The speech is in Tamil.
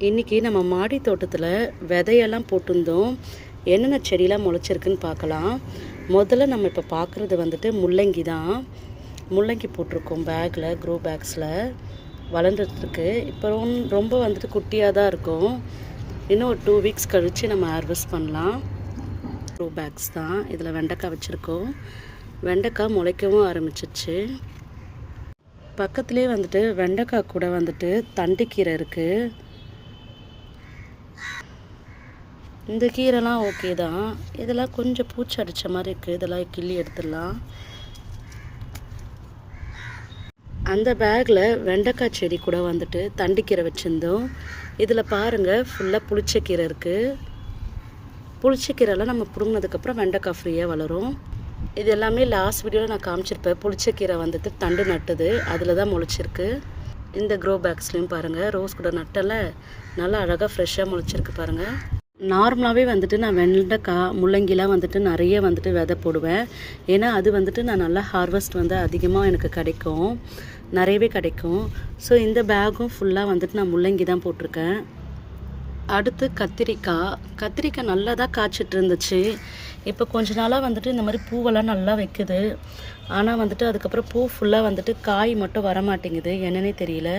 இன்றைக்கி நம்ம மாடி தோட்டத்தில் விதையெல்லாம் போட்டிருந்தோம். என்னென்ன செடியெலாம் முளைச்சிருக்குன்னு பார்க்கலாம். முதல்ல நம்ம இப்போ பார்க்குறது வந்துட்டு முள்ளங்கி தான். முள்ளங்கி போட்டிருக்கோம் பேக்கில், க்ரோ பேக்ஸில் வளர்ந்துட்டுருக்கு. இப்போ ரொம்ப வந்துட்டு குட்டியாக தான் இருக்கும். இன்னும் ஒரு 2 வீக்ஸ் கழித்து நம்ம ஹார்வெஸ்ட் பண்ணலாம். க்ரோ பேக்ஸ் தான். இதில் வெண்டைக்காய் வச்சுருக்கோம். வெண்டைக்காய் முளைக்கவும் ஆரம்பிச்சிச்சு. பக்கத்துலேயே வந்துட்டு வெண்டைக்காய் கூட வந்துட்டு தண்டுக்கீரை இருக்குது. இந்த கீரைலாம் ஓகே தான். இதெல்லாம் கொஞ்சம் பூச்சி அடித்த மாதிரி இருக்குது. இதெல்லாம் கிள்ளி எடுத்துடலாம். அந்த பேக்கில் வெண்டைக்காய் செடி கூட வந்துட்டு தண்டுக்கீரை வச்சுருந்தோம். இதில் பாருங்கள், ஃபுல்லாக புளிச்சக்கீரை இருக்குது. புளிச்சக்கீரைலாம் நம்ம பிடுங்கினதுக்கப்புறம் வெண்டைக்காய் ஃப்ரீயாக வளரும். இது எல்லாமே லாஸ்ட் வீடியோவில் நான் காமிச்சிருப்பேன். புளிச்சக்கீரை வந்துட்டு தண்டு நட்டுது, அதில் தான் முளைச்சிருக்கு. இந்த க்ரோ பேக்ஸ்லேயும் பாருங்கள், ரோஸ் கூட நட்டல நல்லா அழகாக ஃப்ரெஷ்ஷாக முளைச்சிருக்கு பாருங்கள். நார்மலாகவே வந்துட்டு நான் வெண்டைக்காய், முள்ளங்கிலாம் வந்துட்டு நிறைய வந்துட்டு விதை போடுவேன். ஏன்னா அது வந்துட்டு நான் நல்லா ஹார்வெஸ்ட் வந்து அதிகமாக எனக்கு கிடைக்கும், நிறையவே கிடைக்கும். ஸோ இந்த பேக்கும் ஃபுல்லாக வந்துட்டு நான் முள்ளங்கி தான் போட்டிருக்கேன். அடுத்து கத்திரிக்காய் நல்லா தான் காய்ச்சிட்டு இருந்துச்சு. இப்போ கொஞ்ச நாளாக வந்துட்டு இந்த மாதிரி பூவெல்லாம் நல்லா வைக்குது. ஆனால் வந்துட்டு அதுக்கப்புறம் பூ ஃபுல்லாக வந்துட்டு காய் மட்டும் வர மாட்டேங்குது, என்னன்னே தெரியல.